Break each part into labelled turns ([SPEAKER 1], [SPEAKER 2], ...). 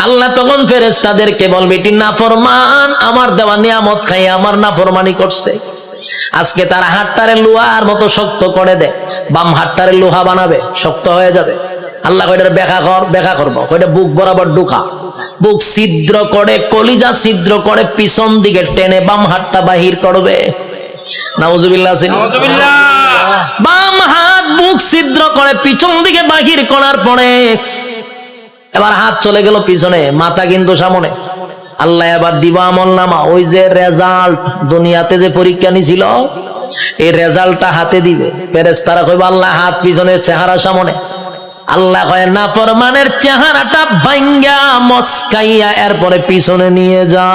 [SPEAKER 1] আল্লাহ তখন ফেরেশতাদেরকে বলবে এটি নাফরমান, আমার দেওয়া নিয়ামত খাই আমার নাফরমানি করছে। আজকে তার হাতটারে লোহার মতো শক্ত করে দেয়, বাম হাতটারে লোহা বানাবে, শক্ত হয়ে যাবে। আল্লাহ কয়টার ব্যাখ্যা করবো, কয়টা বুক বরাবর ঢুকা, বুক ছিদ্র করে, কলিজা ছিদ্র করে, পিছন দিকে টেনে বাম হাতটা বাহির করবে। নাউজুবিল্লাহ। বাম হাত বুক ছিদ্র করে পিছন দিকে বাহির করার পরে এবার হাত চলে গেল পিছনে, মাথা কিন্তু সামনে। আল্লাহ এবার দিবা আমল নামা, ওই যে রেজাল্ট দুনিয়াতে যে পরীক্ষা নিছিল এই রেজাল্টটা হাতে দিবে। ফেরেশতারা কইবে আল্লাহ হাত পিছনে চেহারা সামনে। আল্লাহ কয় নাফরমানের চেহারাটা ভাঙ্গা মস্কাইয়া এরপরে পিছনে নিয়ে যা।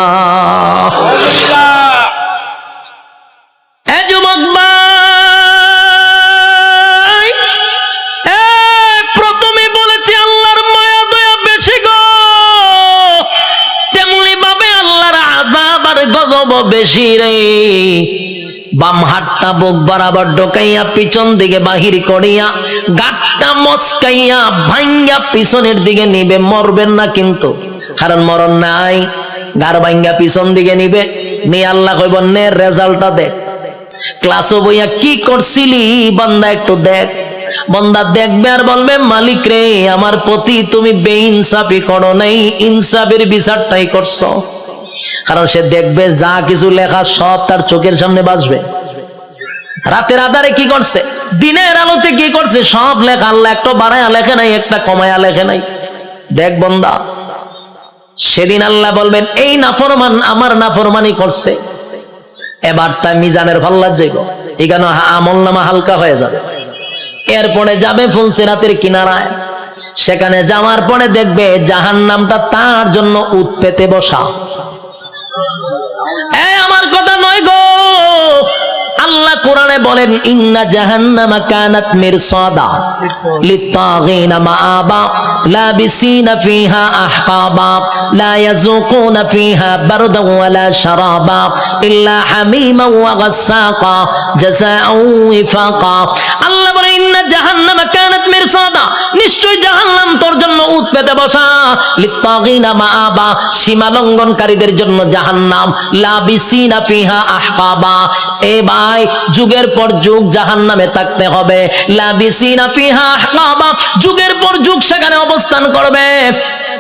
[SPEAKER 1] এ যুবক ভাই, প্রথমে বলেছি আল্লাহর মায়া দয়া বেশি গো, তেমনি ভাবে আল্লাহর আযাব আর গজব বেশি রে। বাম হাতটা বুক বরাবর ঢোকাইয়া পিছন দিকে বাহির করিয়া গাঁটটা মস্কাইয়া ভাঙ্গা পিছনের দিকে নিবে। মরবেন না কিন্তু, কারণ মরণ নাই। গার ভাঙ্গা পিছন দিকে নিবে নিয়ে আল্লাহ কইব নে রেজাল্টটা দেখ, ক্লাসও বইয়া কি করছিলি বান্দা একটু দেখ। বান্দা দেখবে আর বলবে মালিক রে আমার প্রতি তুমি বেইনসাফি করো নাই, ইনসাফের বিচারটাই করছো। কারণ সে দেখবে যা কিছু লেখা সব তার চোখের সামনে বাজবে। রাতের আধারে কি করছে, দিনের আলোতে কি করছে, সব লেখা। আল্লাহ একটা বাড়ায়া লেখে নাই, একটা কমায়া লেখে নাই। দেখ বান্দা, সেদিন আল্লাহ বলবেন এই নাফরমান আমার নাফরমানি করছে, এবার তাই মিজানের ফাল্লার যাইব, এখানে আমল নামা হালকা হয়ে যাবে। এরপরে যাবে ফুলসিরাতের কিনারায়, সেখানে যাওয়ার পরে দেখবে জাহান্নামটা তার জন্য উৎ পেতে বসা। আমার কথা নয় গো, আল্লাহ কোরআনে বলেন ইন্না জাহান্নামা কানাত মিরসাদা লিত্তাগিনা মাআবা লাবিসিনা ফিহা আহকাবা লা ইয়াযুকুনা ফিহা বারদান ওয়ালা শারাবা ইল্লা হামিমা ওয়া গাসসাকা জাযাআউ ওয়াফাকা। আল্লাহ বলেন ইন্না জাহান্নামা কানাত মিরসাদা, নিশ্চয় জাহান্নাম তোর জন্য উৎ পেতে বসা। লিত্তাগিনা মাআবা, সীমা লঙ্ঘনকারীদের জন্য জাহান্নাম। লাবিসিনা ফিহা আহকাবা, এ ভাই যুগের পর যুগ জাহান্নামে থাকতে হবে। লাবিসিনা ফিহা আহকাবা, যুগের পর যুগ সেখানে অবস্থান করবে।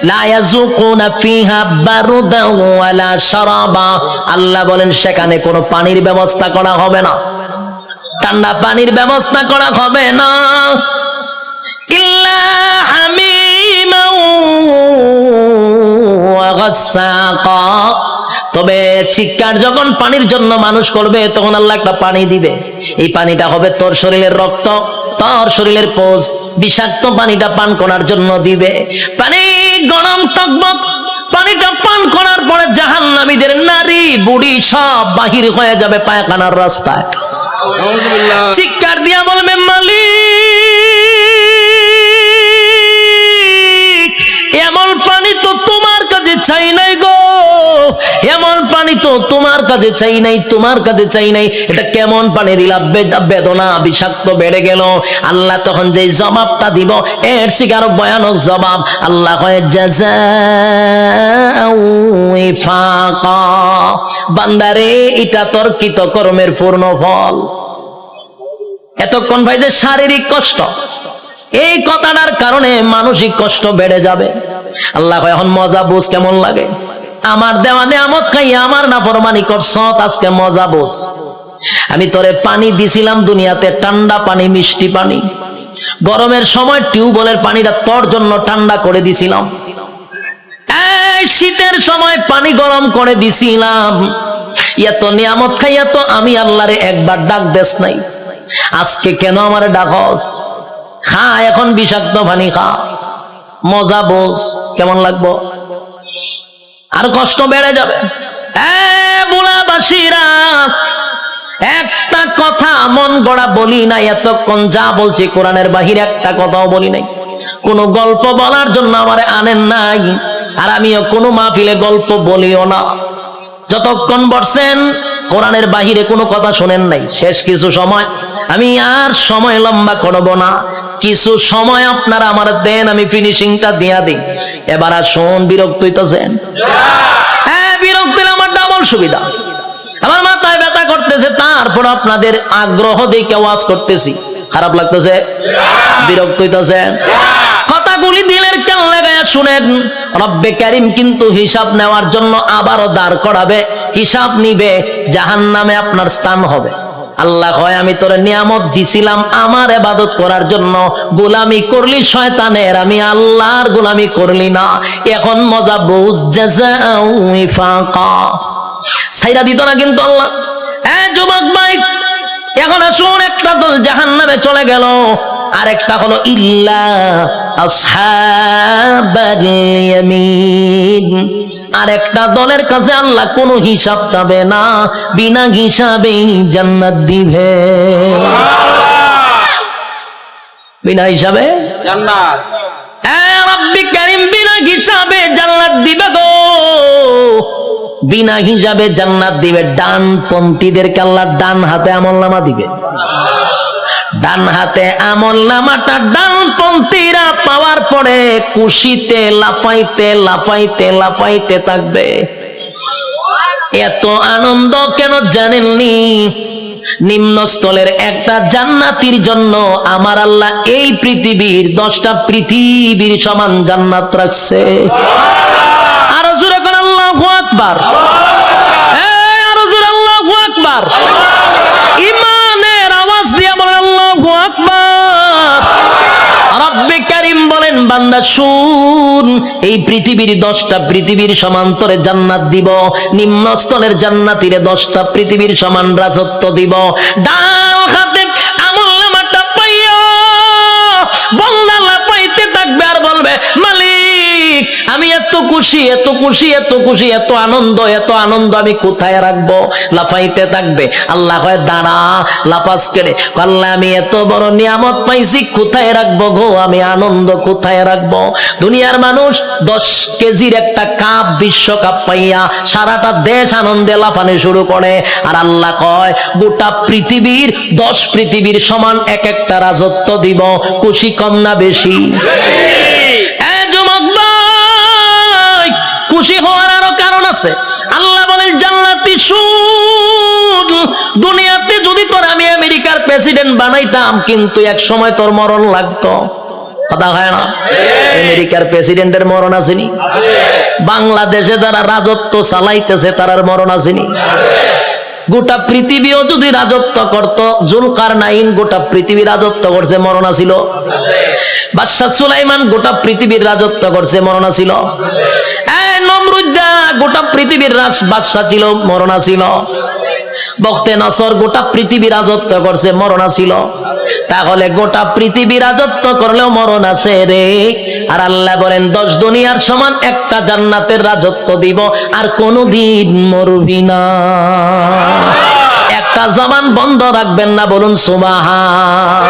[SPEAKER 1] লা ইয়াযুকুনা ফিহা বারদান ওয়ালা শারাবা, আল্লাহ বলেন সেখানে কোনো পানির ব্যবস্থা করা হবে না, ঠান্ডা পানির ব্যবস্থা করা হবে না। ইল্লা হামিমা ওয়া গাসসাকা, তবে চিৎকার যখন পানির জন্য মানুষ করবে তখন আল্লাহ একটা পানি দিবে। এই পানিটা হবে তোর শরীরের রক্ত, তোর শরীরের পোষ, বিষাক্ত পানিটা পান করার জন্য দিবে। পানি গরম টকবক, পানিটা পান করার পরে জাহান্নামীদের নারী বুড়ি সব বাহির হয়ে যাবে পায়খানার রাস্তায়। চিৎকার দিয়া বলবে মালিক এমন পানি তো তোমার কাছে চাই নাই গো, এমন পানি তো তোমার কাছে চাই নাই, তোমার কাছে চাই নাই। এটা কেমন পানি দিলা, বেদনা বিষাক্ত বেড়ে গেল। আল্লাহ তখন যে জবাবটা দিব এর থেকে আরো ভয়ানক জবাব। আল্লাহ কয় জাযাউ ওয়াফাকা, বান্দারে এটা তোর কৃতকর্মের পূর্ণ ফল। এতক্ষণ ভাই যে শারীরিক কষ্ট, এই কথাটার কারণে মানসিক কষ্ট বেড়ে যাবে। আল্লাহ কয় এখন মজা বুঝ কেমন লাগে, আমার দেওয়া নিয়ামত খাইয়া আমার নাফরমানি করছ, আজকে মজা বোঝ। আমি তোরে পানি দিছিলাম দুনিয়াতে, ঠান্ডা পানি, মিষ্টি পানি। গরমের সময় টিউবওয়েলের পানিটা তোর জন্য ঠান্ডা করে দিছিলাম। এই শীতের সময় পানি গরম করে দিছিলাম। এত নিয়ামত খাইয়া তো আমি আল্লাহরে একবার ডাক দেস নাই, আজকে কেন আমারে ডাকস? খা এখন বিষাক্ত পানি খা, মজা বোঝ কেমন লাগবো। আর কষ্ট বেড়ে যাবে। বুড়াবাসীরা একটা কথা মন গড়া বলি নাই, এতক্ষণ যা বলছি কোরআনের বাহিরে একটা কথাও বলি নাই। কোনো গল্প বলার জন্য আমারে আনেন নাই, আর আমিও কোনো মাহফিলে গল্প বলিও না। যতক্ষণ বসছেন কোরআনের বাহিরে কোনো কথা শোনেন নাই। শেষ কিছু সময়, আমি আর সময় লম্বা করব না, কিছু সময় আপনারা আমার দেন, আমি ফিনিশিংটা দিয়া দিই। এবার আসুন, বিরক্ত হইতেছেন? হ্যাঁ, বিরক্ত হলে আমার ডাবল সুবিধা। আমার মাথায় ব্যথা করতেছে, তারপর আপনাদের আগ্রহ দেখে ওয়াজ করতেছি। খারাপ লাগতেছে? বিরক্ত হইতেছে? কথাগুলি দিলের কান লাগায়া শুনেন। রব্বে কারীম কিন্তু হিসাব নেওয়ার জন্য আবারও দাঁড় করাবে, হিসাব নিবে, জাহান্নামে আপনার স্থান হবে। আল্লাহ কয়, আমি তোরে নিয়ামত দিছিলাম আমার ইবাদত করার জন্য, গোলামি করলি শয়তানের, আমি আল্লাহর গোলামি করলি না। এখন মজা বুঝ, জাযাউ ইফাকা। ছাইরা দিত না কিন্তু আল্লাহ। হ্যাঁ যুবক ভাই, এখন আসুন, একটা দল জাহান্নামে চলে গেল, আরেকটা হলো ইল্লা আসহাবাল ইয়ামিন। আরেকটা দলের কাছে আল্লাহ কোনো হিসাব চাবে না, বিনা হিসাবেই জান্নাত দিবে। বিনা হিসাবে জান্নাত। হ্যাঁ রব্বি কারীম বিনা হিসাবে জান্নাত দিবে গো, বিনা হিসাবে জান্নাত দিবে। ডানপন্থীদেরকে আল্লাহ ডান হাতে আমলনামা দিবে। ডান হাতে আমলনামাটা ডানপন্থীরা পাওয়ার পরে খুশিতে লাফাইতে লাফাইতে লাফাইতে থাকবে। এত আনন্দ কেন জানেননি? নিম্নস্থলের একটা জান্নাতির জন্য আমার আল্লাহ এই পৃথিবীর 10টা পৃথিবীর সমান জান্নাত রাখছে। আরো জোরে করে আল্লাহু আকবার। আরো জোরে আল্লাহু আকবার। ইমানের আওয়াজ দিয়ে বলেন আল্লাহু আকবার। রব্বে কারীম বলেন, বান্দা শুন, এই পৃথিবীর 10টা পৃথিবীর সমান্তরে জান্নাত দিব, নিম্নস্থলের জান্নাতীরে 10টা পৃথিবীর সমান রাজত্ব দিব। ডান হাতে আমলনামাটা পাইয়া বান্দা লাফাইতে থাকবে আর বলবে, মালিক আমি এত খুশি, এত খুশি, এত খুশি, এত আনন্দ, এত আনন্দ আমি কোথায় রাখবো? লাফাইতে থাকবে। আল্লাহ কয়, দাঁড়া, লাফাস কেড়ে। আল্লাহ আমি এত বড় নিয়ামত পাইছি, কোথায় রাখবো গো? আমি আনন্দ কোথায় রাখবো? দুনিয়ার মানুষ 10 কেজির একটা কাপ, বিশ্বকাপ পাইয়া সারাটা দেশ আনন্দে লাফানো শুরু করে, আর আল্লাহ কয় গোটা পৃথিবীর 10 পৃথিবীর সমান এক একটা রাজত্ব দিব। খুশি কম না বেশি? খুশি হওয়ার আরো কারণ আছে। আল্লাহ বলেন, জান্নাতি শুন, দুনিয়াতে যদি তোর আমি আমেরিকার প্রেসিডেন্ট বানাইতাম, কিন্তু এক সময় তোর মরণ লাগতো। কথা হয় না? আমেরিকার প্রেসিডেন্টের মরণ আসেনি? বাংলাদেশে যারা রাজত্ব চালাইতেছে তার মরণ আসেনি? গোটা পৃথিবীও যদি রাজত্ব করত, জুলকারনাইন গোটা পৃথিবী রাজত্ব করছে, মরণ ছিল? বাদশাহ সুলাইমান গোটা পৃথিবীর রাজত্ব করছে, মরণ ছিল? নমরুদ্দা গোটা পৃথিবীর বাদশাহ ছিল, মরণ ছিল? বখতে নসর গোটা পৃথিবী রাজত্ব করছে, মরণ ছিল? তাহলে গোটা পৃথিবী রাজত্ব করলেও মরণ আছে রে। আর আল্লাহ বলেন, 10 দুনিয়ার সমান একটা জান্নাতের রাজত্ব দিব, আর কোনদিন মরবি না। একটা জবান বন্ধ রাখবেন না, বলুন সুবহান।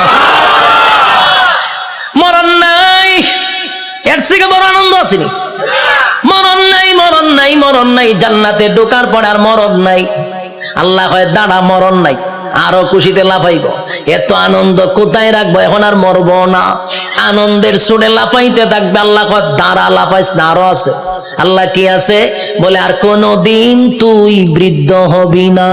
[SPEAKER 1] মরণ নাই, এর থেকে বড় আনন্দ আসেনি? মরণ নাই, মরণ নাই, মরণ নাই। জান্নাতে ঢোকার পর আর মরণ নাই। আল্লাহ কয়, দাঁড়া, মরণ নাই, আরো খুশিতে লাফাইব। এত আনন্দ কোথায় রাখবো? এখন আর মরবো না, আনন্দের সুরে লাফাইতে থাকবে। আল্লাহ কয়, দাঁড়া, লাফাইস না, আরো আছে। আল্লাহ কি আছে? বলে, আর কোনদিন তুই বৃদ্ধ হবি না।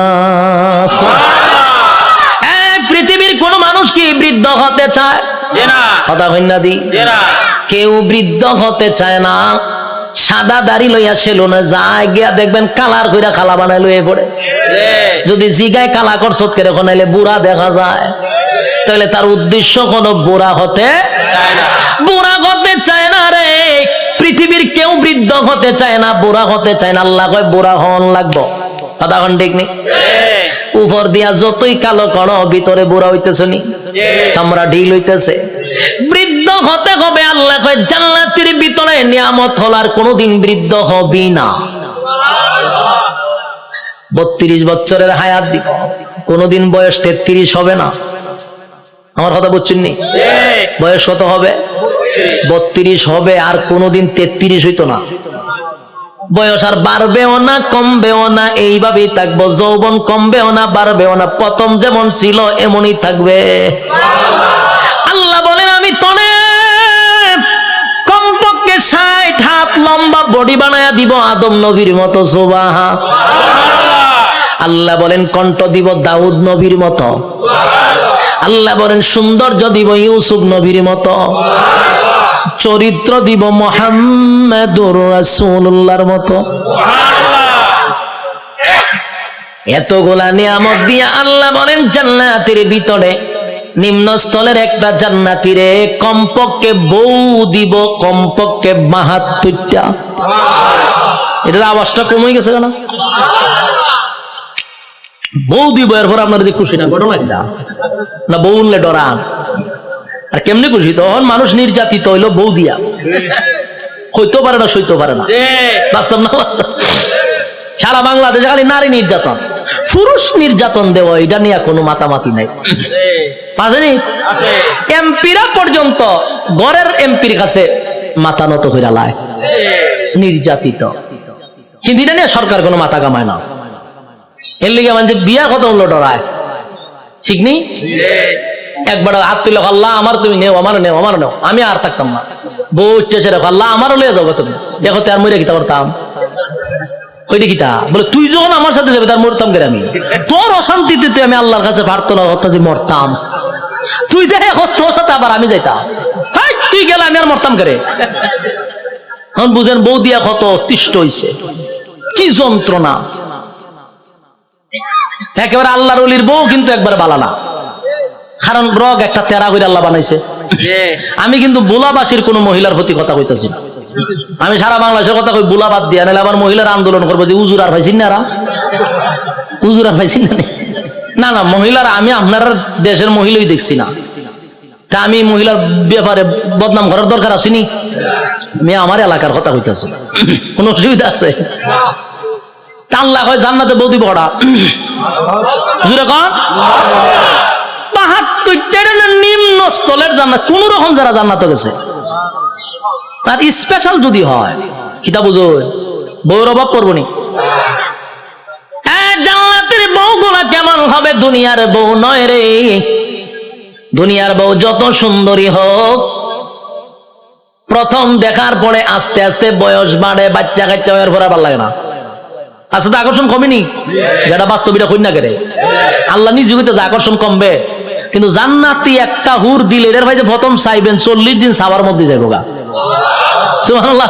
[SPEAKER 1] পৃথিবীর কোন মানুষ কি বৃদ্ধ হতে চায়? কথা হইন না দি? কেউ বৃদ্ধ হতে চায় না। সাদা দাড়ি লইয়া সেলুনে যায়, গিয়া দেখবেন কালার কইরা খালা বানাই লইয়ে পড়ে। যদি জিগায় কালা করছত কেন নাইলে বুড়া দেখা যায়, তাহলে তার উদ্দেশ্য কোনো বুড়া হতে চায় না। বুড়া হতে চায় না রে। পৃথিবীর কেউ বৃদ্ধ হতে চায় না, বুড়া হতে চায় না। আল্লাহ কয়, বুড়া হন লাগবো। কথা কোন ঠিক নেই? উপর দিয়া যতই কালো করো, ভিতরে বুড়া হইতেছে নি, চামড়া ঢিল হইতেছে। বৃদ্ধ হতে হবে। আল্লাহ কয়, জান্নাতের ভিতরে নিয়ামত হলার কোনদিন বৃদ্ধ হবি না। 32 বছরের হায়াত দিব, কোনদিন বয়স 33 হবে না। আমার কথা বুঝছেন নি? বয়স কত হবে? 32 হবে, আর কোনদিন 33 হইতো না। বয়স আর বাড়বেও না কমবেও না, এইভাবেই থাকবো। যৌবন কমবেও না বাড়বেও না, প্রথম যেমন ছিল এমনই থাকবে। আল্লাহ বলেন আমি তনে কমপক্ষে 60 হাত লম্বা বডি বানায়া দিব আদম নবীর মতো। সুবহান। আল্লাহ বলেন কণ্ঠ দিব দাউদ নবীর মতো। আল্লাহ বলেন সৌন্দর্য দিব ইউসুফ নবীর মতো। চরিত্র দিব মুহাম্মাদুর রাসূলুল্লাহর মতো। এতগুলা নিয়ামত দিয়া আল্লাহ বলেন জান্নাতের ভিতরে নিম্ন স্থলের একটা জান্নাতীরে কমপক্ষে বউ দিব, কমপক্ষে 72টা। এটার আওয়াজটা কমে গেছে কেন? বউ দিব, এরপর আপনারা খুশি না? ঘটনা কিনা না? বউ উনলে ডরান আর কেমনি খুশি? তখন মানুষ নির্যাতিত হইলো বউ দিয়া, হইতেও পারে না সইতেও পারে না। বাস্তব না বাস্তব? সারা বাংলাদেশে খালি নারী নির্যাতন, পুরুষ নির্যাতন দেওয়া, এটা নিয়ে কোনো মাতামাতি নাই। এমপিরা পর্যন্ত গড়ের এমপির কাছে মাথা নত হইরা লায়, নির্যাতিত। কিন্তু এটা নিয়ে সরকার কোনো মাথা কামায় না। এর লিগে মানে বিয়া কত হলো ডরায়, ঠিক নেই? একবার হাত তুলে আল্লাহ আমার তুমি নেও, আমার নেও, আমার নেও, আমি আর থাকতাম না। বউ উঠতেছে দেখো আল্লাহ আমারও লিয়ে যাবো তুমি, দেখো তো আর মরে গিতা করতাম। ওইটা কিতা বলে তুই যখন আমার সাথে যাবে তার মরতাম করে আমি, তোর অশান্তিতে তুই আমি আল্লাহর কাছে প্রার্থনা করতাম যে মরতাম, তুই দেখে তোর সাথে আবার আমি যাইতাম, তুই গেলে আমি আর মরতাম করে। এখন বুঝেন বউ দিয়া কত অতিষ্ঠ হইছে, কি যন্ত্রণা। একেবারে আল্লাহর ওলির বউ কিন্তু একবারে বালা না, কারণ রগ একটা তেরা করে আল্লাহ বানাইছে। আমি কিন্তু বুলাবাসীর কোন মহিলার প্রতি কথা কইতেছি না, আমি সারা বাংলাদেশের কথা কই। বুলা বাদ দিয়া নাহলে আবার মহিলার আন্দোলন করবো যে উজুর আর পাইছেন না, উজুর আর পাইছেন না। না মহিলার আমি আপনার দেশের মহিলাই দেখছি না, তা আমি মহিলার ব্যাপারে বদনাম করার দরকার আসেনি। আমি আমার এলাকার কথা কইতেছি, কোন অসুবিধা আছে? আল্লাহ হয় জান্নাতে বউ দিব ওরা, জুড়ে কন 72টা নিম্ন স্থলের জান্নাত। কোন রকম যারা জান্নাত গেছে আর স্পেশাল যদি হয় কিতা বুঝো, বউর অভাব করবো নি? জান্নাতের বউগুলা কেমন হবে? দুনিয়ার বউ নয় রে। দুনিয়ার বউ যত সুন্দরী হোক, প্রথম দেখার পরে আস্তে আস্তে বয়স বাড়ে, বাচ্চা কাচ্চা হওয়ার পরে ভালো লাগে না। আচ্ছা তো আকর্ষণ কমেনি? যেটা বাস্তবিটা কই না কেরে আল্লাহ নিজে হইতে যে আকর্ষণ কমবে, কিন্তু জান্নাতি একটা হুর দিলে এর ভাই যে প্রথম চাইবেন 40 দিন সাওয়ার মধ্যে যাইবো গা। সুবহানাল্লাহ।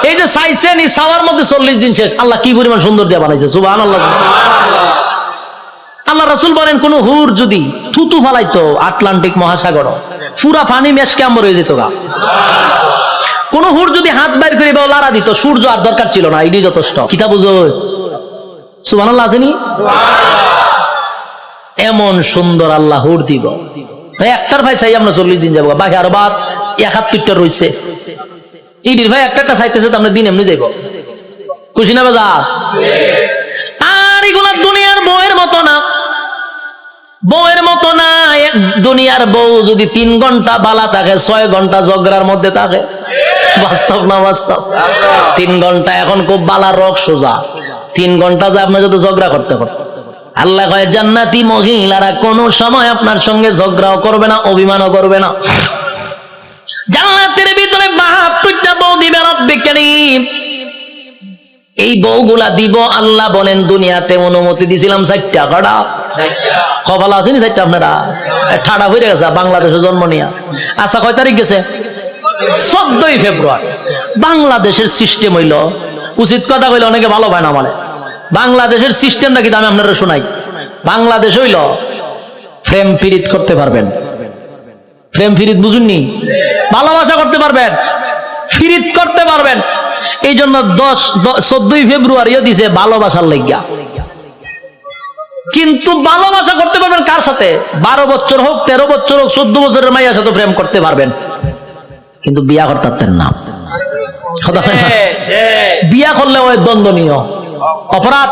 [SPEAKER 1] এই যে চাইছেন এই সাওয়ার মধ্যে 40 দিন শেষ। আল্লাহ কি পরিমাণ সুন্দর দিয়ে বানাইছে, সুবহানাল্লাহ। আল্লাহ রাসূল বলেন কোন হুর যদি থুতু ফালাইতো আটলান্টিক মহাসাগর, পুরা পানি মেশকে আমর হয়ে যেত গা। কোন হুর যদি হাত বাইর করে লাড়া দিত, সূর্য আর দরকার ছিল না, এটাই যথেষ্ট। কিতা বুঝো? সুবহানাল্লাহ আছেনি? এমন সুন্দর আল্লাহ হুর দিব। একটার ভাই চাই আমরা 40 দিন যাবো, বাকি আরো বাদ 71টা রয়েছে। ইডির ভাই একটা চাইতেছে তো আমরা দিন এমনি যাইব, খুশি না বাজার? আর এগুলা দুনিয়ার বউয়ের মতো না, বউয়ের মতো না। দুনিয়ার বউ যদি 3 ঘন্টা বালা থাকে, 6 ঘন্টা ঝগড়ার মধ্যে থাকে। বাস্তব না বাস্তব? 3 ঘন্টা এখন খুব বালা রক সোজা, 3 ঘন্টা যা আপনি যদি ঝগড়া করতে করতে। আল্লাহ কয় জান্নাতি মহিলারা কোন সময় আপনার সঙ্গে ঝগড়াও করবে না, অভিমানও করবে না। জান্নাতের ভিতরে 72টা বউ দিবে রব্বে কারীম। এই বউগুলা দিব আল্লাহ বলেন দুনিয়াতে অনুমতি দিছিলাম 4টা। কটা কপাল আসেনি 4টা? আপনারা ঠাডা হয়ে গেছে বাংলাদেশে জন্ম নিয়া। আচ্ছা কয় তারিখ গেছে? 14ই ফেব্রুয়ারি। বাংলাদেশের সিস্টেম হইল, উচিত কথা কইলে অনেকে ভালো পায় না, মানে বাংলাদেশের সিস্টেমটা কিন্তু আমি আপনারা শোনাই। বাংলাদেশ হইল প্রেম পীড়িত করতে পারবেন, প্রেম পীড়িত বুঝুননি? ভালোবাসা করতে পারবেন, ফিরিত করতে পারবেন। এই জন্য 14ই ফেব্রুয়ারিও দিছে ভালোবাসার লাগিয়া। কিন্তু ভালোবাসা করতে পারবেন কার সাথে? 12 বছর হোক, 13 বছর হোক, 14 বছরের মাইয়ার সাথে প্রেম করতে পারবেন, কিন্তু বিয়া করতে পারতেন না। বিয়া করলে হয় দ্বন্দ্বনীয় অপরাধ,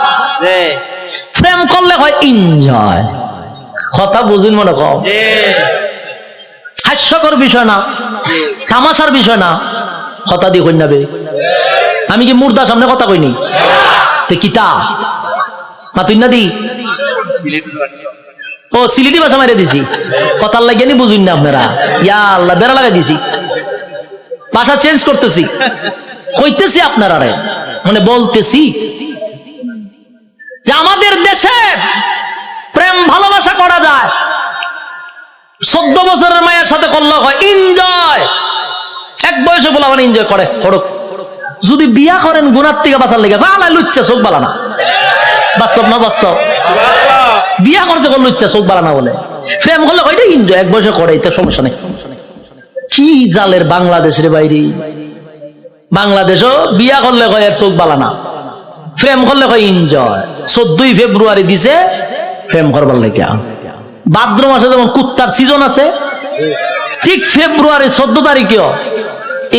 [SPEAKER 1] প্রেম করলে হয় এনজয়। কথা বুঝুন মনে কম, হাস্যকর বিষয় না, তামাশার বিষয় না। কথা দিয়ে কই নাবে আমি কি মুর্দা সামনে কথা কইনি তে কিতা মা তুই না দি ও সিলেটি ভাষা মারিয়ে দিছি কথার লাগিয়ে নি বুঝুন না আপনারা ইয়া আল্লাহ বেড়া লাগাই দিছি ভাষা চেঞ্জ করতেছি কইতেছি আপনারা মানে বলতেছি যে আমাদের দেশে প্রেম ভালোবাসা করা যায় 14 বছরের মায়ের সাথে করলে হয় এনজয় এক বয়সে বলা মানে এনজয় করে করুক যদি বিয়া করেন গুনার থেকে বাঁচার লেগে বালা লুচ্চা চোখ বালা না বাস্তব না বাস্তব বিয়া করতে করলে লুচ্চা চোখ বালা না বলে প্রেম করলে হয় এনজয় এক বয়সে করে এটা সমস্যা নেই কি জালের বাংলাদেশের বাইরে বাংলাদেশও বিয়া করলে কয় এর চোখ বালা না প্রেম করলে কয় এনজয় 14 ফেব্রুয়ারি দিছে প্রেম করবার লেগে ভাদ্র মাসে যেমন কুত্তার সিজন আছে ঠিক ফেব্রুয়ারি 14 তারিখেও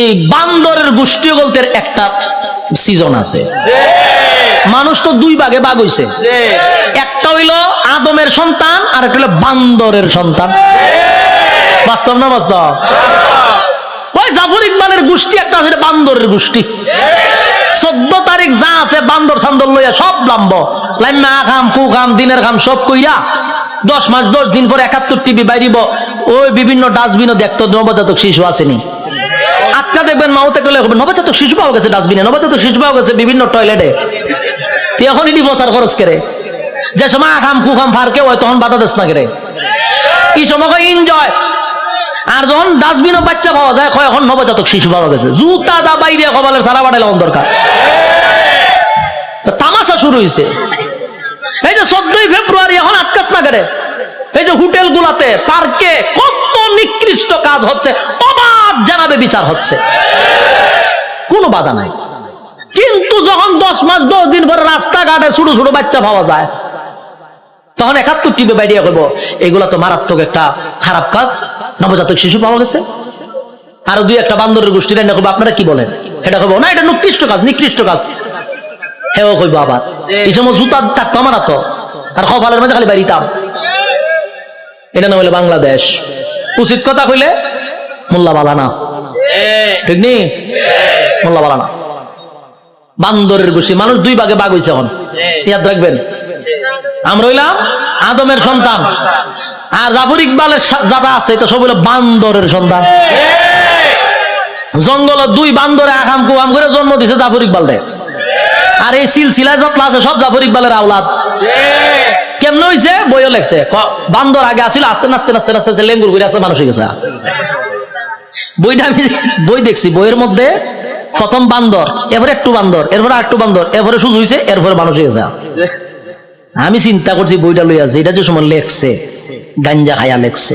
[SPEAKER 1] এই বান্দরের গোষ্ঠী বলতে একটা সিজন আছে মানুষ তো দুই ভাগে ভাগ হইছে একটা হইল আদমের সন্তান আর একটা হইল বান্দরের সন্তান বাস্তব না বাস্তব ওই জাফর ইকবালের গোষ্ঠী একটা আছে বান্দরের গোষ্ঠী 14 তারিখ যা আছে বান্দর সান্দর লইয়া সব লাম্ব লাইমা খাম কু খাম দিনের খাম সব কইরা 10 মাস 10 দিন পরে 71 টিভি বাইরিব ওই বিভিন্ন ডাস্টবিনও দেখতো নবজাতক শিশু আসেনি আটকা দেখবেন মাওতে গেলে নবজাতক শিশু পাওয়া গেছে ডাস্টবিনে নবজাতক শিশু পাওয়া গেছে বিভিন্ন টয়লেটে তুই এখন এটি বসার খরচ করে যে সময় আখাম কুখাম ফারকে হয় তখন বাধা দেশ না করে এই সময় এনজয় আর যখন ডাস্টবিনও বাচ্চা পাওয়া যায় এখন নবজাতক শিশু পাওয়া গেছে জুতা দা বাইরে কপালের সারা বাড়াইলে দরকার তামাশা শুরু হয়েছে এই যে 14 ফেব্রুয়ারি এখন আটকাস না করে এই যে হোটেল গুলাতে পার্কে কত নিকৃষ্ট কাজ হচ্ছে অবাধ জানাবে বিচার হচ্ছে কোনো বাধা নাই কিন্তু যখন 10 মাস 10 দিন পরে রাস্তাঘাটে ছোট ছোট বাচ্চা পাওয়া যায় তখন 71 টিভি বাইরে করবো এগুলা তো মারাত্মক একটা খারাপ কাজ নবজাতক শিশু পাওয়া গেছে আরো দুই একটা বান্দরের গোষ্ঠী রান্না করবো আপনারা কি বলেন এটা করবো না এটা নিকৃষ্ট কাজ হেও কইবো আবার এই সময় জুতা থাকতো আমার তো আর কপালের মধ্যে খালি বাড়িতাম এটা না হলে বাংলাদেশ উচিত কথা কইলে মোল্লা বালানা ঠিক নেই মোল্লা বালানা বান্দরের গোষ্ঠী মানুষ দুই ভাগে ভাগ হয়েছে এখন ইয়াদ রাখবেন আমরা হইলাম আদমের সন্তান আর জাফর ইকবালের যারা আছে এটা সব হইলো বান্দরের সন্তান জঙ্গল দুই বান্দরে আখাম কুয়াম করে জন্ম দিছে জাফর ইকবাল রে আর এই সিলসিলায় যত আছে সব জাফর ইকবালের আওলাদ কেমন হয়েছে বইও লেখছে বান্দর আগে আসিল আস্তে আস্তে আস্তে আস্তে লেঙ্গুর করে আসতে মানুষ হয়ে গেছে বইটা আমি বই দেখছি বইয়ের মধ্যে প্রথম বান্দর এরপরে একটু বান্দর এরপরে আরেকটু বান্দর এরপরে সুজ হয়েছে এরপরে মানুষ হয়ে গেছে আমি চিন্তা করছি বইটা লই আছে এটা যে সময় লেখছে গাঞ্জা খাইয়া লেখছে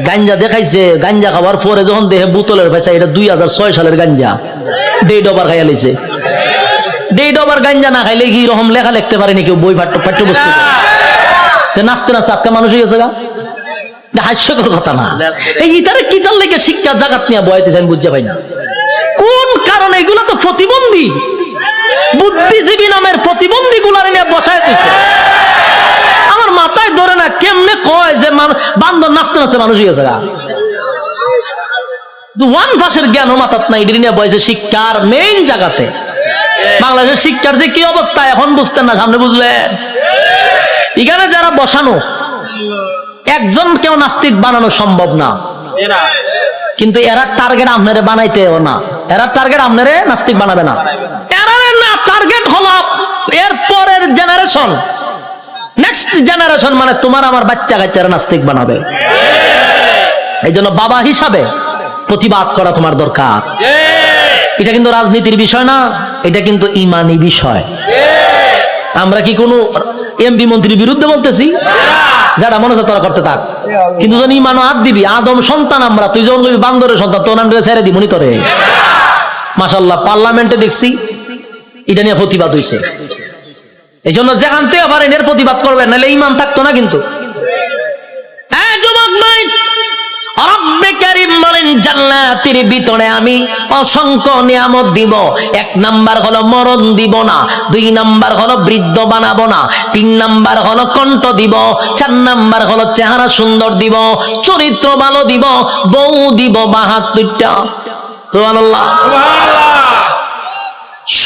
[SPEAKER 1] গাঞ্জা দেখাইছে গাঞ্জা খাওয়ার পরে যখন দেহে বোতলের পয়সা এটা 2006 সালের গাঞ্জা ডেট ওভার খাইয়া লেছে ডেট ওভার গাঞ্জা না খাইলে কি রকম লেখা লিখতে পারেনি কেউ বই পাঠ্যবস্তু নাচতে নাচতে আজকে মানুষ হয়ে গেছে হাস্যকর কথা না এই ইতারে কিতার লেগে শিক্ষা জাগাত নিয়ে বয়াইতেছে আমি বুঝতে পাই না কোন কারণে এগুলো তো প্রতিবন্ধী বুদ্ধিজীবী নামের প্রতিবন্ধী গুলার নিয়ে বসায় দিছে আমার মাথায় ধরে না কেমনে কয় যে বান্দর নাচতে নাচতে মানুষ হয়ে গেছে ওয়ান ভাষের জ্ঞান মাথাত নাই এটি নিয়ে বয়সে শিক্ষার মেইন জায়গাতে বাংলাদেশের শিক্ষার যে কি অবস্থা এখন বুঝতেন না সামনে বুঝলেন এখানে যারা বসানো একজন কেউ নাস্তিক বানানো সম্ভব না কিন্তু এরা টার্গেট আপনারে বানাইতেও না এরা টার্গেট আপনারে নাস্তিক বানাবে না এরা না টার্গেট হলো এর পরের জেনারেশন নেক্সট জেনারেশন মানে তোমার আমার বাচ্চা কাচ্চারা নাস্তিক বানাবে এই জন্য বাবা হিসাবে প্রতিবাদ করা তোমার দরকার এটা কিন্তু রাজনীতির বিষয় না এটা কিন্তু ইমানি বিষয় আমরা কি কোনো এমপি মন্ত্রীর বিরুদ্ধে বলতেছি যারা মনে হচ্ছে তোরা করতে থাক কিন্তু যখন ইমানও হাত দিবি আদম সন্তান আমরা তুই যখন বান্দরের সন্তান তোর নাম ছেড়ে দিব নি তোরে মাশাআল্লাহ পার্লামেন্টে দেখছি এটা নিয়ে প্রতিবাদ হয়েছে এই জন্য যেখান থেকে পারেন এর প্রতিবাদ করবেন নাহলে ইমান থাকতো না কিন্তু যুবক ভাই রব্বে কারীম বলেন জান্নাতের ভিতরে আমি অসংখ্য নিয়ামত দিব এক নাম্বার হলো মরণ দিব না দুই নাম্বার হলো বৃদ্ধ বানাবো না তিন নাম্বার হলো কণ্ঠ দিব চার নাম্বার হলো চেহারা সুন্দর দিব চরিত্র ভালো দিব বউ দিব 72টা সুবহানাল্লাহ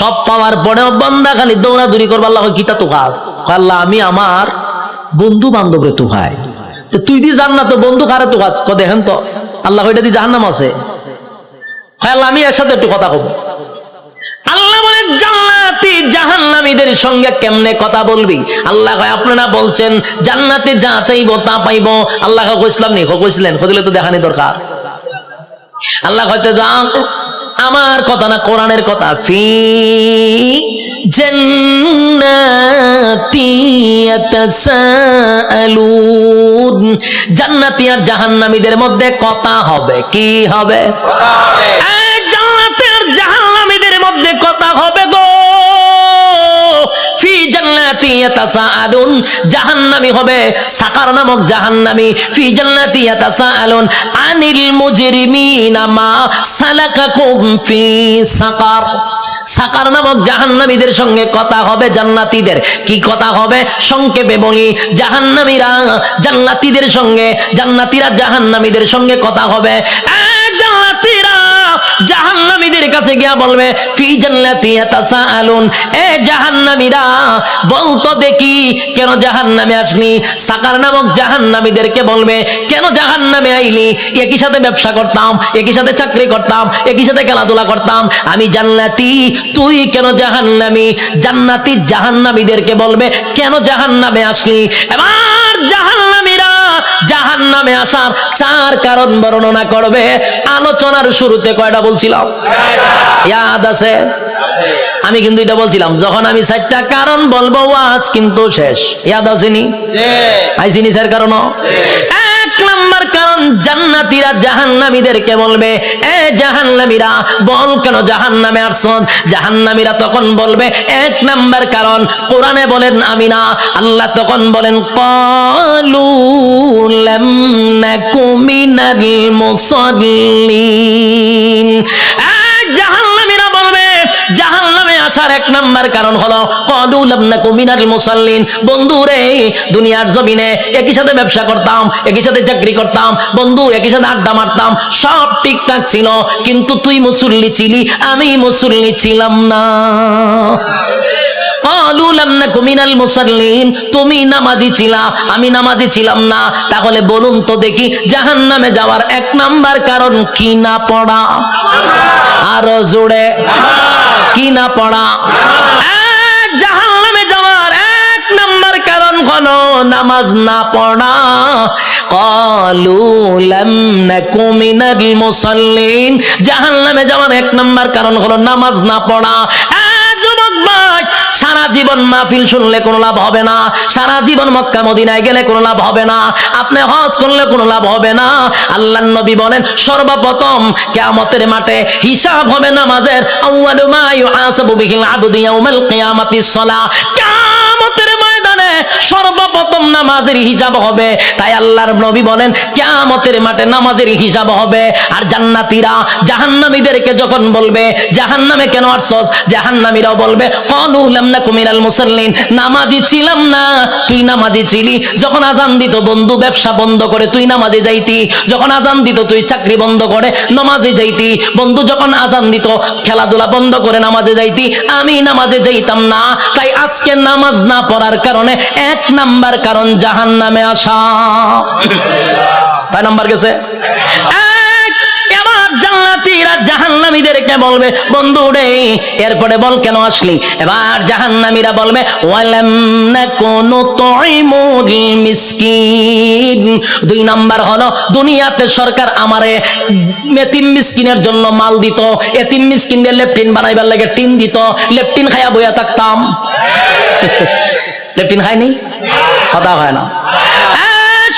[SPEAKER 1] সব পাওয়ার পরেও বান্দা খালি দৌড়াদৌড়ি করবে, আল্লাহ কিতা তো খাস, আল্লাহ আমি আমার বন্ধু বান্ধবরে তো খাই, তো তুই দি জান্নাত তো বন্ধু কারে তো খাস, দেখেন তো আল্লাহ ওইটা দি জাহান্নাম আছে, আল্লাহ আমি এর সাথে একটু কথা কব। আল্লাহ বলেন জান্নাতি জাহান্নামীদের সঙ্গে কেমনে কথা বলবি? আল্লাহ কয় আপনারা বলছেন জান্নাতে যা চাইবো তা পাইবো, আল্লাহ কইছিলাম নি, কইছিলেন, কইলে তো দেখানি দরকার। আল্লাহ কইতে যা আমার কথা না কোরআনের কথা, ফি জান্নাতি ইয়াতাসাআলুন, জান্নাতি আর জাহান্নামীদের মধ্যে কথা হবে, কি হবে? জান্নাতি আর জাহান্নামীদের মধ্যে কথা হবে গো। ফি জান্নাতি ইয়াতাসাআলুন, জাহান্নামী হবে সাকার নামক জাহান্নামী, ফি জান্নাতি ইয়াতাসাআলুন আনিল মুজরিমিনা মা সালাকাকুম ফি সাকার, সাকার নামক জাহান্নামীদের সঙ্গে কথা হবে জান্নাতীদের। কি কথা হবে? সংক্ষেপে বলি, জাহান্নামীরা জান্নাতীদের সঙ্গে, জান্নাতীরা জাহান্নামীদের সঙ্গে কথা হবে। জান্নাতীরা জাহান্নামীদের কাছে গিয়া বলবে ফি জান্নাতি ইয়াতাসাআলুন, এ জাহান্নামীরা বলতো দেখি কেন জাহান্নামে আসলি? সাকার নামক জাহান্নামীদেরকে বলবে কেন জাহান্নামে আইলি? একই সাথে ব্যবসা করতাম, একই সাথে চাকরি করতাম, একই সাথে খেলাধুলা করতাম, আমি জান্নাতি, তুই কেন জাহান্নামী? জান্নাতি জাহান্নামীদেরকে বলবে কেন জাহান্নামে আসলি? এবার জাহান্নামীরা জাহান্নামে আসার চার কারণ বর্ণনা করবে। আলোচনার শুরুতে কয়টা বলছিলাম? ইয়াদ আছে? আমি কিন্তু এটা বলছিলাম যখন আমি চারটা কারণ বলবো ওয়াজ কিন্তু শেষ, ইয়াদ আসেনি? আইসিনি স্যার কারণ? এক নাম্বার কারণ জান্নাতীরা জাহান্নামীদেরকে বলবে এ জাহান্নামীরা বল কেন জাহান্নামে আসছস? জাহান্নামীরা তখন বলবে এক নাম্বার কারণ কোরআনে বলেন আমি না, আল্লাহ তখন বলেন ক্বালু লাম নাকু মিনাল মুসাল্লিন। জাহান্নামীরা বলবে জাহান্নামে আসার এক নাম্বার কারণ হলো ক্বালু লাম নাকু মিনাল মুসাল্লিন, বন্ধু রে দুনিয়ার জমিনে একই সাথে ব্যবসা করতাম, একই সাথে চাকরি করতাম, বন্ধু একই সাথে আড্ডা মারতাম, সব ঠিকঠাক ছিল, কিন্তু তুই মুসল্লি ছিলি, আমি মুসল্লি ছিলাম না। ক্বালু লাম নাকু মিনাল মুসাল্লিন, তুমি নামাজি ছিলা, আমি নামাজি ছিলাম না। তাহলে বলুন তো দেখি জাহান্নামে যাওয়ার এক নাম্বার কারণ কি না পড়া? আরো জোরে, কি না পড়া? জাহান্নামে যাওয়ার এক নাম্বার কারণ হলো নামাজ না পড়া। ক্বালু লাম নাকু মিনাল মুসাল্লিন, জাহান্নামে যাওয়ার এক নাম্বার কারণ হলো নামাজ না পড়া। যুবক ভাই, সারা জীবন মাহফিল শুনলে কোনো লাভ হবে না, সারা জীবন মক্কা মদিনায় গেলে কোনো লাভ হবে না, আপনি হজ করলে কোনো লাভ হবে না। আল্লাহর নবী বলেন সর্বপ্রথম কিয়ামতের মাঠে হিসাব হবে নামাজের। আউয়ালু মা ইউহাসাবু বিহিল আবদু ইয়াউমাল কিয়ামাতিস সালাহ, কিয়ামতের ময়দানে সর্বপ্রথম নামাজের হিসাব হবে। তাই আল্লাহর নবী বলেন কিয়ামতের মাঠে নামাজের হিসাব হবে। আর জান্নাতীরা জাহান্নামীদেরকে যখন বলবে জাহান্নামে কেন আসছস, জাহান্নামীরাও বলবে ক্বালু লাম নাকু মিনাল মুসাল্লিন, নামাজি ছিলাম না, তুই নামাজি ছিলি। যখন আযান দিত বন্ধু ব্যবসা বন্ধ করে তুই নামাজে যাইতি, যখন আযান দিত তুই চাকরি বন্ধ করে নামাজে যাইতি, বন্ধু যখন আযান দিত খেলাধুলা বন্ধ করে নামাজে যাইতি, আমি নামাজে যাইতাম না। তাই আজকে নামাজ না পড়ার কারণে এক নাম্বার কারণ জাহান্নামে আসা। কয় নাম্বার গেছে? জান্নাতীরা জাহান্নামীদেরকে বলবে বন্ধু রে এরপরে বল কেন আসলি? এবার জাহান্নামীরা বলবে ওয়ালাম নাকুনু তুইমুল মিসকিন, দুই নাম্বার হলো দুনিয়াতে সরকার আমারে এতিম মিসকিনের জন্য মাল দিত, এতিম মিসকিনদের লেফটিন বানাইবার লাগে টিন দিত, লেফটিন খাইয়া বইয়া থাকতাম। লেফটিন খাইনি? কথা হয় না।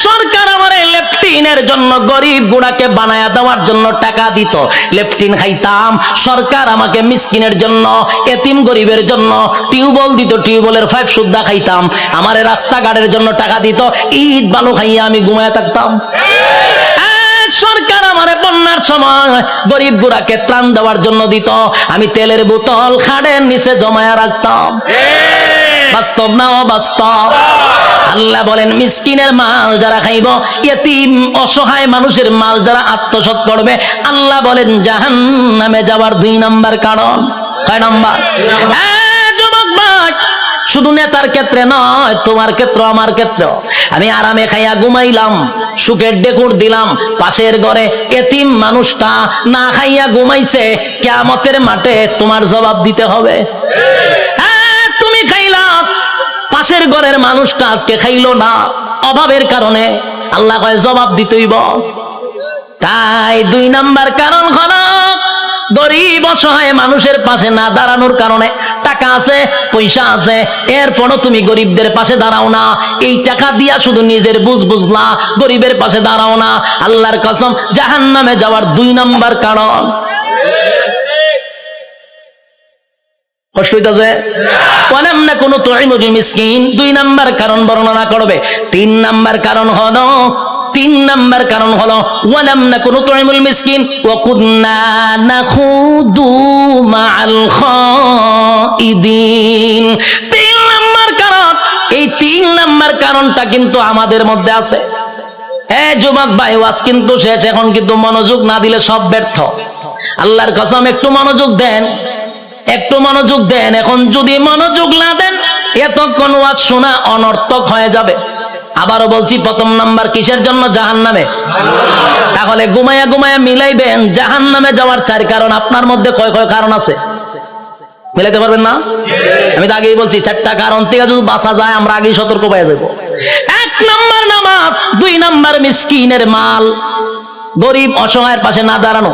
[SPEAKER 1] সরকার আমার লেফটিনের জন্য গরিব গুড়াকে বানায়া দেওয়ার জন্য টাকা দিত, লেফটিন খাইতাম। সরকার আমাকে মিসকিনের জন্য এতিম গরিবের জন্য টিউবওয়েল দিত, টিউবওয়েলের পাইপ সুদ্ধা খাইতাম। আমার রাস্তাঘাটের জন্য টাকা দিত, ইট বালু খাইয়া আমি ঘুমায়া থাকতাম। সরকার আমারে বন্যার সময় গরিব গুড়াকে ত্রাণ দেওয়ার জন্য দিত, আমি তেলের বোতল খাড়ের নিচে জমায়া রাখতাম। বাস্তব না অবাস্তব? আল্লাহ বলেন মিসকিনের মাল যারা খাইব, ইতিম অসহায় মানুষের মাল যারা আত্মসাৎ করবে, আল্লাহ বলেন জাহান্নামে যাওয়ার দুই নাম্বার কারণ। কয় নাম্বার? যুবক ভাই, শুধু নেতার ক্ষেত্রে নয়, তোমার ক্ষেত্র আমার ক্ষেত্র। আমি আরামে খাইয়া ঘুমাইলাম, সুখের ডেকুর দিলাম, পাশের ঘরে এতিম মানুষটা না খাইয়া ঘুমাইছে, কিয়ামতের মাঠে তোমার জবাব দিতে হবে। হ্যাঁ, তুমি খাইলা, পাশের ঘরের মানুষটা আজকে খাইলো না অভাবের কারণে, আল্লাহ কয় জবাব দিতেইব। তাই 2 নাম্বার কারণ হলো গরিব অসহায় মানুষের পাশে না দাঁড়ানোর কারণে। টাকা আছে, পয়সা আছে, এরপরও তুমি গরিবদের পাশে দাঁড়াও না। এই টাকা দিয়া শুধু নিজের বুঝলা, গরিবের পাশে দাঁড়াও না। আল্লাহর কসম, জাহান্নামে যাওয়ার 2 নাম্বার কারণ। কষ্ট হইতাছে? ওয়ালাম নাকুনু তুইমুল মিসকিন 2 নাম্বার কারণ বর্ণনা করবে। 3 নাম্বার কারণ হলো, 3 নাম্বার কারণ হলো ওয়ালাম নাকুনু তুইমুল মিসকিন ওয়া কুননা নাখুদু মাআল খাইদিন। 3 নাম্বার কারণ, এই 3 নাম্বার কারণটা কিন্তু আমাদের মধ্যে আছে। যুবক ভাই, ওয়াজ কিন্তু শেষ, এখন কিন্তু মনোযোগ না দিলে সব ব্যর্থ। আল্লাহর কসম, একটু মনোযোগ দেন, একটু মনোযোগ দেন। এখন যদি মনোযোগ না দেন, এতক্ষণ ওয়াজ শোনা অনর্থক হয়ে যাবে। আবারও বলছি, 1ম নাম্বার কিসের জন্য? জাহান্নামে। তাহলে ঘুমায়া ঘুমায়া মিলাইবেন জাহান্নামে যাওয়ার 4 কারণ। আপনার মধ্যে কয় কারণ আছে? মিলাইতে পারবেন না? আমি তো আগেই বলছি, 4টা কারণ থেকে যদি বাঁচা যায়, আমরা আগেই সতর্ক হয়ে যাব। 1 নাম্বার নামাজ, 2 নাম্বার মিসকিনের মাল, গরিব অসহায়ের পাশে না দাঁড়ানো।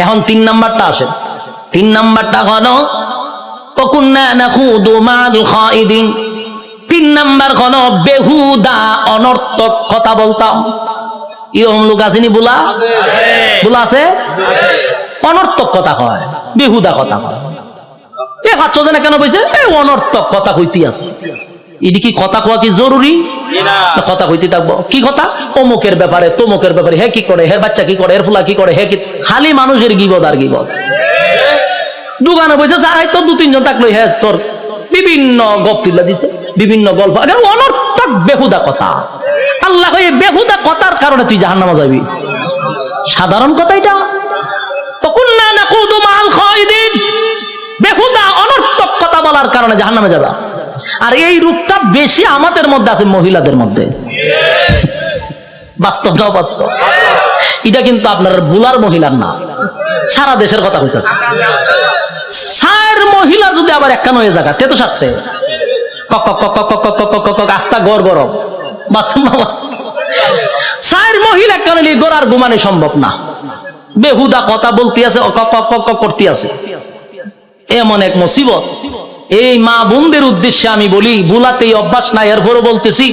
[SPEAKER 1] এখন 3 নাম্বারটা আসে। 3 নাম্বারটা হলো ওকুন্না নাখুদু মাল খাইদিন। 3 নাম্বার হলো বেহুদা অনর্থক কথা বলতাম। এরকম লোক আসেনি? বুলা আছে, অনর্থক কথা কয়, বেহুদা কথা কয়। ভাবছো যে না কেন বলছে? অনর্থক কথা কইতে আছে। এটি কি কথা কওয়া কি জরুরি? কথা কইতে থাকবো। কি কথা? অমুকের ব্যাপারে, তমুকের ব্যাপারে, হে কি করে, হের বাচ্চা কি করে, হের ফুলা কি করে, হে কি। খালি মানুষের গিবদ আর গিবদ। দোকানে বসে চাই তো 2-3 জন থাকলো, হ্যাঁ তোর বিভিন্ন গপ তুলে দিছে, বিভিন্ন গল্প, অনর্থক বেহুদা কথা। আল্লাহ এই বেহুদা কথার কারণে তুই জাহান্নামে যাবি। সাধারণ কথা এটা। ওকুন্না নাকুদু মাল খাইদিন, বেহুদা অনর্থক কথা বলার কারণে জাহান্নামে যাবা। আর এই রূপটা বেশি আমাদের মধ্যে আছে, মহিলাদের মধ্যে। বাস্তবটাও বাস্তব। এটা কিন্তু আপনার বুলার মহিলার না, সারা দেশের কথা হইতেছে। 4 মহিলা যদি আবার একখান হয়ে জায়গা তে তো সারছে, আস্তা গড় গরম। বাস্তব না? বাস্তব। 4 মহিলা একখান হলে গড় আর ঘুমানো সম্ভব না। বেহুদা কথা বলতে আছে, করতে আছে। এমন এক মুসিবত। এই মা বোনদের উদ্দেশ্যে আমি বলি, বুলাতে অভ্যাস নাই, এরপরও বলতেছি,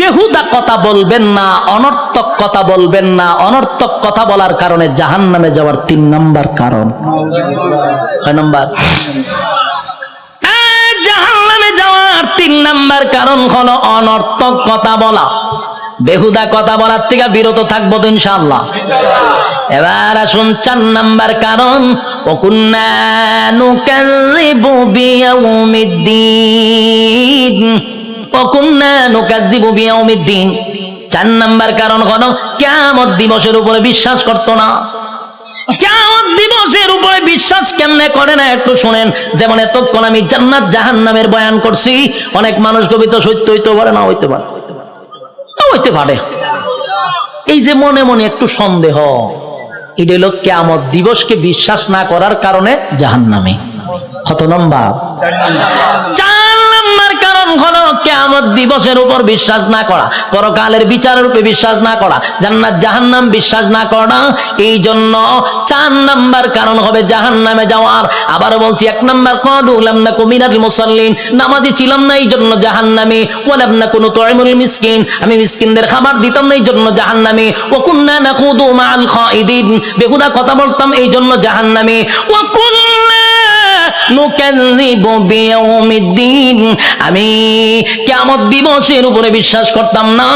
[SPEAKER 1] বেহুদা কথা বলবেন না, অনর্থক কথা বলবেন না। অনর্থক কথা বলার কারণে জাহান্নামে যাওয়ার 3 নাম্বার কারণ। কয় নাম্বার? জাহান্নামে যাওয়ার 3 নাম্বার কারণ হলো অনর্থক কথা বলা। বেহুদা কথা বলার থেকে বিরত থাকবো তো ইনশাআল্লাহ। এবার আসুন 4 নাম্বার কারণ, ওকুন্না নুকাযযিবু বিয়াউমিদ্দিন। ওকুন্না নুকাযযিবু বিয়াউমিদ্দিন। 4 নাম্বার কারণ হলো কিয়ামত দিবসের উপরে বিশ্বাস করতো না। কিয়ামত দিবসের উপরে বিশ্বাস কেমনে করে না একটু শুনেন। যেমন এতক্ষণ আমি জান্নাত জাহান্নামের বয়ান করছি, অনেক মানুষ কবিতা সত্য হইতে পারে, না হইতে পারে, হইতে পারে। এই যে মনে মনে একটু সন্দেহ, এটা হলো কিয়ামত দিবসকে বিশ্বাস না করার কারণে জাহান্নামে। কত নম্বর? 4 নম্বর কারণ হলো কিয়ামত দিবসের উপর বিশ্বাস না করা, পরকালের বিচারের উপর বিশ্বাস না করা, জান্নাত জাহান্নাম বিশ্বাস না করা। এই জন্য 4 নম্বর কারণ হবে জাহান্নামে যাওয়ার। আবার বলছি, 1 নম্বর ক্বালু লাম নাকু মিনাল মুসাল্লিন, নামাজি ছিলাম না এই জন্য জাহান্নামী। ওয়া লাম নাকু নুতঈমুল মিসকিন, আমি মিসকিনদের খাবার দিতাম না এই জন্য জাহান্নামী। ওয়া কুননা নাখুদু মাআল খাইদিন, বেহুদা কথা বলতাম এই জন্য জাহান্নামী। ওয়া কুননা নুকাযযিবু বিয়াউমিদ্দিন, আমি কিয়ামত দিবসের উপরে বিশ্বাস করতাম না।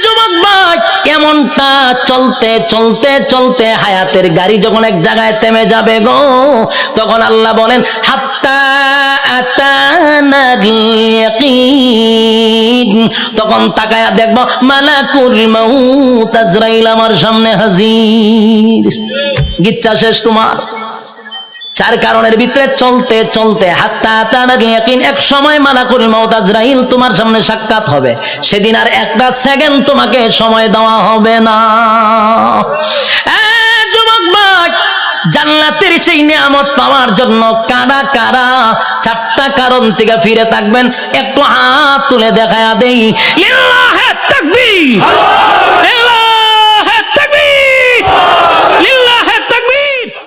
[SPEAKER 1] যুবক ভাই, এমনটা চলতে চলতে চলতে হায়াতের গাড়ি যখন এক জায়গায় থেমে যাবে গো, তখন আল্লাহ বলেন হাত্তা আতানাল ইয়াকিন, তখন তাকায়া দেখবো মালাকুল মাউত আজরাইল আমার সামনে হাজির। গিচ্ছা শেষ তোমার। চার কারণের ভিতরে চলতে চলতে হাত্তা তানাল ইয়াকিন, এক সময় মালাকুল মউত আজরাইল তোমার সামনে সাক্ষাৎ হবে, সেদিন আর একটা সেকেন্ড তোমাকে সময় দেওয়া হবে না। যুবক ভাই, জান্নাতের সেই নিয়ামত পাওয়ার জন্য কারা কারা চারটা কারণ থেকে ফিরে থাকবেন একটু হাত তুলে দেখায়া দেই। লিল্লাহি তাকবীর।